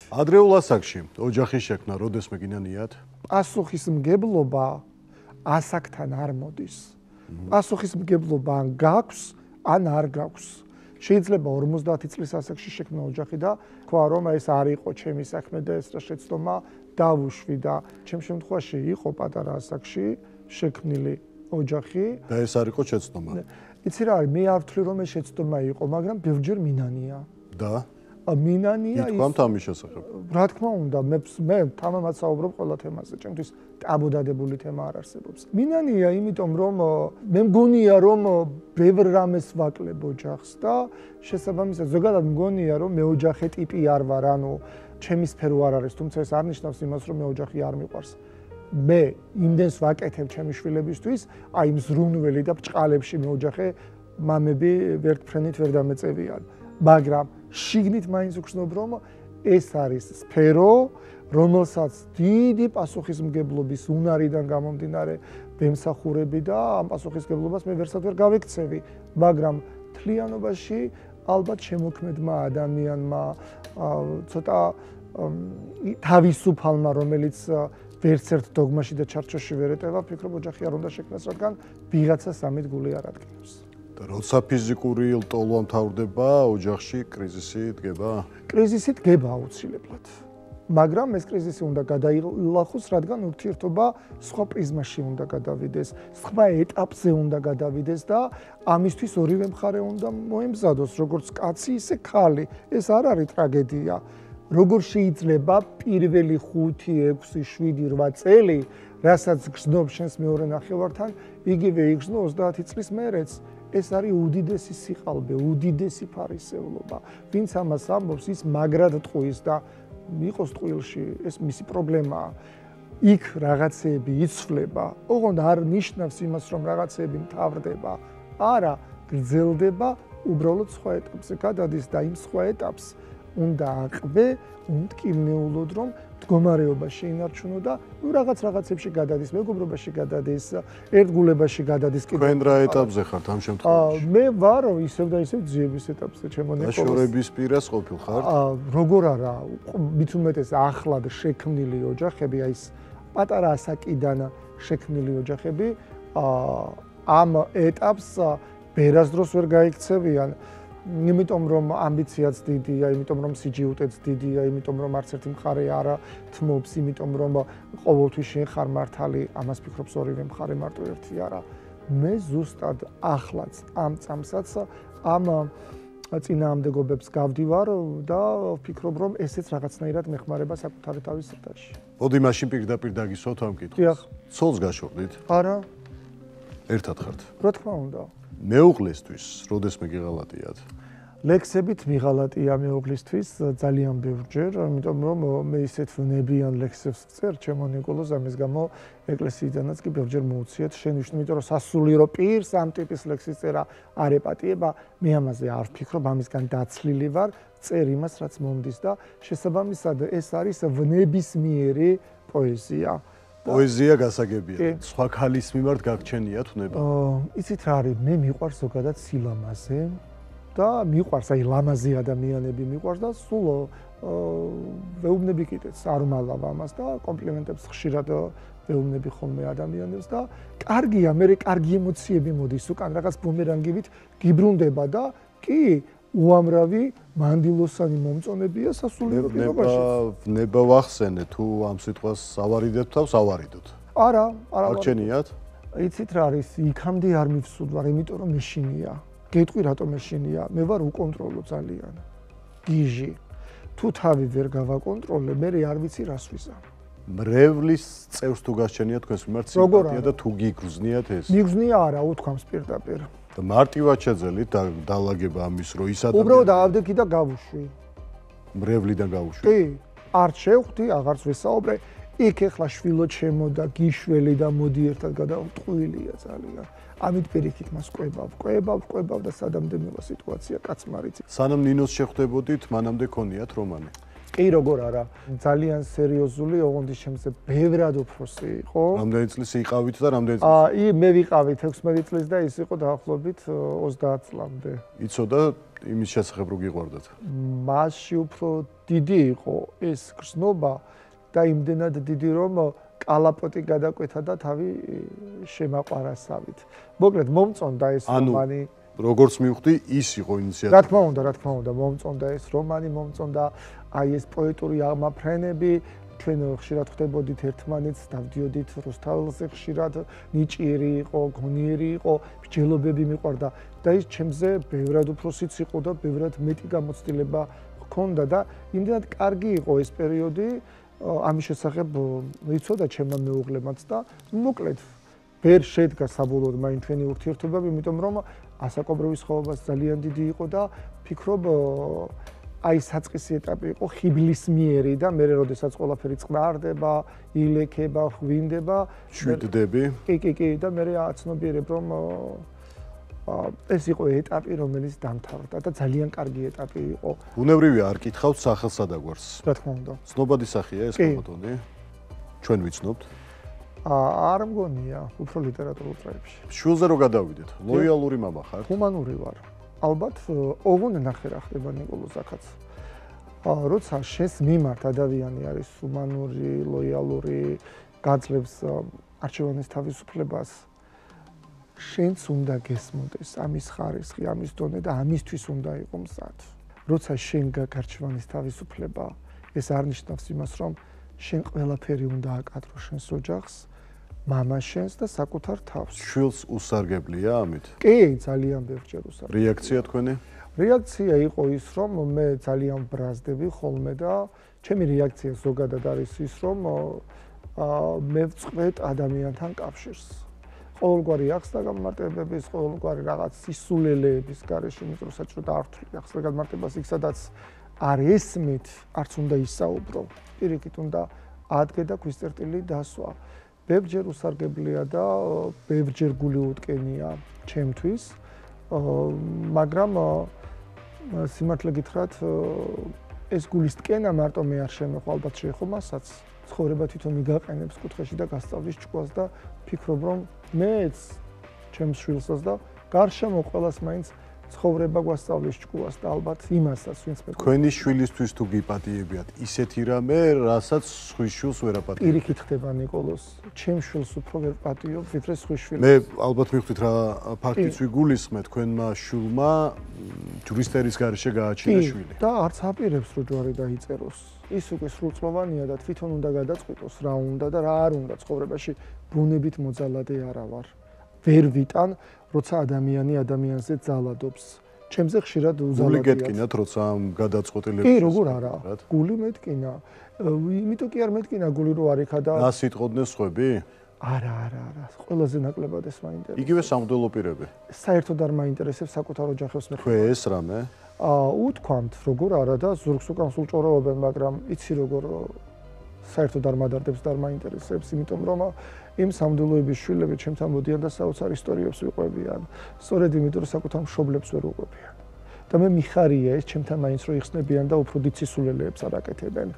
ადრეულ ასაკში ოჯახის შექმნა როდესმე გინანიათ? პასუხისმგებლობა ასაკთან არ მოდის. პასუხისმგებლობა ან გაქვს, ან არ გაქვს. შეიძლება 50 წლის ასაკში შექმნა ოჯახი და თქვა რომ ეს არ იყო ჩემი საქმე და ეს რა შეცდომა დავუშვი და ჩემ შემთხვევაში იყო პატარა ასაკში შექმნილი ოჯახი და ეს არ იყო შეცდომა. იცი რა არის, მე არ ვთვლი რომ ეს შეცდომა იყო, მაგრამ ბევრჯერ მინანია. და მინანია ის თქვამთ ამის შესახებ. რა თქმა უნდა, მე თამამად საუბრობ ყველა თემაზე, ჩემთვის ტაბუდადებული თემა არ არსებობს. მინანია, იმიტომ რომ მე მგონია რომ ბევრ რამეს ვაკლებ ოჯახს და შესაბამისად ზოგადად მგონია რომ მე ოჯახე ტიპი არ ვარ, ანუ ჩემი სფერო არ არის, თუმცა ეს არ ნიშნავს იმას რომ მე ოჯახი არ მიყვარს. მე იმდენს ვაკეთებ ჩემი შვილებისთვის, აი იმ ზრუნველი და ბჭყალებში მე ოჯახე მამები ვერტფრენით ვერ დამეწევიან. მაგრამ შიგნით მაინც ვგრძნობ რომ ეს არის სფერო, რომელსაც დიდი პასუხისმგებლობის უნარიდან გამომდინარე ვემსახურები და ამ პასუხისმგებლობას მე ვერსად ვერ გავექცევი, მაგრამ თლიანობაში ალბათ შემოქმედმა ადამიანმა ცოტა თავისუფალმა, რომელიც ვერც ერთ დოგმაში და ჩარჩოში ვერ ეტევა, ვფიქრობ ოჯახი არ უნდა შექმნას, რადგან ვიღაცას ამით გული არ ადგენს. და როცა ფიზიკური ლტოლვა მთავრდება, ოჯახში კრიზისი დგება? კრიზისი დგება აუცილებლად. მაგრამ ეს კრიზისი უნდა გადაილახოს, რადგან ურთიერთობა სხვა პრიზმაში უნდა გადავიდეს, სხვა ეტაპზე უნდა გადავიდეს და ამისთვის ორივე მხარე უნდა მოემზადოს, როგორც კაცი, ისე ქალი. ეს არ არის ტრაგედია. როგორ შეიძლება პირველი 5, 6, 7, 8 წელი, რასაც გრძნობ შენს მეორე ნახევართან, იგივე იგრძნო 30 წლის მერეც. ეს არის უდიდესი სიყალბე, უდიდესი ფარისევლობა. ვინც ამას ამბობს, ის მაგრად ტყუის და იყოს ტყუილში, ეს მისი პრობლემაა. იქ რაღაცეები იცვლება, ოღონდ არ ნიშნავს იმას, რომ რაღაცეები მთავრდება. არა, გრძელდება, უბრალოდ სხვა ეტაპზე გადადის და იმ სხვა ეტაპს უნდა აყბე, უმტკივნეულოდ რომ მდგომარეობა შეინარჩუნო და რაღაცებში გადადის, მეგობრობაში გადადის, ერთგულებაში გადადის კიდევ. თქვენ რა ეტაპზე ხართ ამ შემთხვევაში? მე ვარ ისევ და ისევ ძიების ეტაპზე, ჩემო ნიკოლას. დაშორების პირას ყოფილ ხარ? როგორ არა, მით უმეტეს ახლად შექმნილი ოჯახები, აი ეს პატარა ასაკიდან შექმნილი ოჯახები, ამ ეტაპს ბერასდროს ვერ გაიქცევიან. იმიტომ რომ ამბიციაც დიდია, იმიტომ რომ სიჯიუტეც დიდია, იმიტომ რომ არც ერთი მხარე არ თმობს, იმიტომ რომ ყოველთვის შენ ხარ მართალი, ამას ფიქრობს ორივე მხარე, მარტო ერთი არა. მე ზუსტად ახლაც ამ წამსაც ამ წინააღმდეგობებს გავდივარ და ვფიქრობ რომ ესეც რაღაცნაირად მეხმარება საკუთარი თავის სრდაში. მოდი მაშინ პირდაპირ დაგისვათ ამ კითხვას. დიახ. ცოლს გაშორდით? არა. ერთად ხართ? რა თქმა უნდა. მეუღლესთვის როდესმე გიღალატიათ? ლექსებით მიღალატია მეუღლისთვის ძალიან ბევრჯერ, იმიტომ რომ მე ისეთ ვნებიან ლექსებს ვწერ, ჩემო ნიკოლოზ, ამის გამო ეკლესიიდანაც კი ბევრჯერ მოუციათ შენიშვნა, იმიტომ რომ სასულიერო პირს ამ ტიპის ლექსის წერა არ ეპატიება, მე ამაზე არ ვფიქრობ, ამისგან დაცლილი ვარ, წერ იმას, რაც მომდის და შესაბამისად ეს არის ვნებისმიერი პოეზია. პოეზია გასაგებია. სხვა ქალის მიმართ გაგჩენიათ ვნება? იცით რა არის, მე მიყვარს ზოგადად სილამაზე და მიყვარს აი ლამაზი ადამიანები მიყვარს და სულ ვეუბნები კიდეც არ მალავ ამას და კომპლიმენტებს ხშირად ვეუბნები ხოლმე ადამიანებს და კარგია, მე კარგი ემოციები მოდის უკან რაღაც ბუმერანგივით გიბრუნდება და კი უამრავი მანდილოსანი მომწონებია სასულიერო პირობაში. ნება ვახსენე თუ ამ სიტყვას ავარიდეთ თავს, ავარიდოთ. არა, არა. არჩენიათ? იცით რა არის, იქამდე არ მივსულვარ, იმიტომ რომ მეშინია. გეტყვი რატომ მეშინია? მე ვარ უკონტროლო ძალიან. გიჟი. თუ თავი ვერ გავაკონტროლე, მე არ ვიცი რას ვიზამ. მრევლის წევს თუ გასჩენიათ თქვენს მიმართ სიმპათია და თუ გიგრძნიათ ეს? მიგრძნია არა, უთქვამს პირდაპირ. და მარტივად შეძელით დალაგება ამის რო ის ადამიანი. უბრალოდ ავდექი და გავუშვი. მრევლიდან გავუშვი? კი, არ შევხვდი, აღარც ვესაუბრე. იქ ეხლა შვილო ჩემო და გიშველი და მოდი ერთად გადავტყუილია ძალიან. ამით პირიქით მას ყვებავ და სადამდე მივა სიტუაცია კაცმარიცი. სანამ ნინოს შეხვდებოდით, მანამდე ქონიათ რომანი? კი, როგორ არა. ძალიან სერიოზული, ოღონდ შემზე ბევრად უფროსი იყო. რამდენი წლის იყავით და რამდენი წლის? მე ვიყავი 16 წლის და ის იყო დაახლოებით 30 წლამდე. იცოდა იმის შესახებ რო გიყვარდათ? მასში უფრო დიდი იყო ეს გრძნობა და იმდენად დიდი რომ კალაპოტი გადაკვეთა და თავი შემაყარასავით. მოკლედ მომწონდა ეს რომანი. როგორც მივხვდი, ის იყო ინიციატორი. რა თქმა უნდა, მომწონდა ეს რომანი, მომწონდა აი ეს პოეტური აღმაფრენები. ჩვენ ხშირად ხვდებოდით ერთმანეთს, დავდიოდით რუსთაველზე ხშირად, ნიჭიერი იყო, გონიერი იყო, მსჯელობები მიყვარდა და ის ჩემზე ბევრად უფროსიც იყო და ბევრად მეტი გამოცდილება ჰქონდა და იმდენად კარგი იყო ეს პერიოდი, ამის შესახებ ვიცოდა ჩემმა მეუღლემაც და მოკლედ ვერ შედგა საბოლოოდ მაინც ჩვენი ურთიერთობები, იმიტომ რომ ასაკობრივი სხვაობაც ძალიან დიდი იყო და ფიქრობ აი საწყისი ეტაპი იყო ხიბლისმიერი და მე როდესაც ყველაფერი წყნარდება, ილექება, ღვინდება, შვიდდები. კი და მე აცნობიერებ რომ ეს იყო ეტაპი რომელიც დამთავრდა და ძალიან კარგი ეტაპი იყო. ბუნებრივია არ კითხავთ სახელსა და გვარს. რა თქმა უნდა. ცნობადი სახეა ეს კალაპოტი? ჩვენ ვიცნობთ. არ მგონია, უფრო ლიტერატურულ წრეებში. შვილზე რო გადავიდეთ, ლოიალური მამა ხარ? ჰუმანური ვარ. ალბათ ოღონდ ნახე რა ხდება ნიკოლოზაკაც. როცა შენს მიმართ ადამიანი არის ჰუმანური, ლოიალური, გაძლევს არჩევანის თავისუფლებას, შენც უნდა გესმოდეს ამის ხარისხი, ამის დონე და ამისთვის უნდა იყო მზად. როცა შენ გაქვს არჩევანის თავისუფლება, ეს არ ნიშნავს იმას, რომ შენ ყველაფერი უნდა აკადრო შენს ოჯახს, მამას შენს და საკუთარ თავს. შვილს უსარგებლია ამით? კი, ძალიან ბევრჯერ უსარგებლია. რეაქცია თქვენი? რეაქცია იყო ის, რომ მე ძალიან ბრაზდები ხოლმე და ჩემი რეაქცია ზოგადად არის ის, რომ მე ვწყვეტ ადამიანთან კავშირს. ყოველგვარი ახსნა გამარტებების, ყოველგვარი რაღაც სისულელეების გარეშე, იმიტომ რომ საჭიროა დაართული ახსნა გამარტებას იქ, სადაც არ ესმით, არც უნდა ისაუბრო. პირიქით უნდა ადგე და ქვისწერტილი დასვა. ბევრჯერ უსარგებლია და ბევრჯერ გული უტკენია ჩემთვის, მაგრამ სიმართლე გითხრათ, ეს გულის ტკენა მარტო მე არ შემეხვა, ალბათ შეეხო მასაც. ცხოვრება თვითონ მიგაყენებს კუთხეში და გასწავლის ჭკუას და ფიქრობ, რომ მეც ჩემს შვილსაც და გარშემო ყველას მაინც ცხოვრება გვასწავლის ჭკუას და ალბათ იმასაც ვინც მე თქვენი შვილისთვის თუ გიპატიებიათ ისეთი რამე, რასაც სხვის შვილს ვერ აპატიებთ. პირიქით ხდება ნიკოლოზ, ჩემს შვილს უფრო ვერ პატიობ, ვიდრე სხვის შვილს. მე ალბათ მივხვდით რა ფაქტიც ვიგულისხმე, თქვენმა შვილმა ჯვრის გარეშე გააჩინა შვილი. და არც აპირებს რომ ჯვარი დაიწეროს. ის უკვე სრულწლოვანია და თვითონ უნდა გადაწყვიტოს რა უნდა და რა არ უნდა ცხოვრებაში. ბუნებით მოძალადე არა ვარ. ვერ ვიტან, როცა ადამიანი ადამიანზე ძალადობს. ჩემზე ხშირად უზალადია. გული გეტკინათ, როცა ამ გადაწყვეტილებას. კი, როგორ არა. გული მეტკინა. იმიტომ კი არ მეტკინა გული რო არ იქა და ას იტყოდნენ სხვები? არა. ყველაზე ნაკლებად ეს მაინტერესებს. იგივე სამღვდელო პირები. საერთოდ არ მაინტერესებს საკუთარ ოჯახებს მე. ქვეს რამე? უთქვამთ, როგორ არა და ზურგს უკან სულ ჭოროობენ, მაგრამ იცი როგორ საერთოდ არ მადარდებს და არ მაინტერესებს, იმიტომ რომ იმ სამღვდელოების შვილები ჩემთან მოდიან და საოცარ ისტორიებს ვიყვებიან. სწორედ იმიტომ რომ საკუთარ მშობლებს ვერ უყვებიან. და მე მიხარია ეს ჩემთან მაინც რო იხსნებიან და უფრო დიდ სისულელეებს არ აკეთებენ.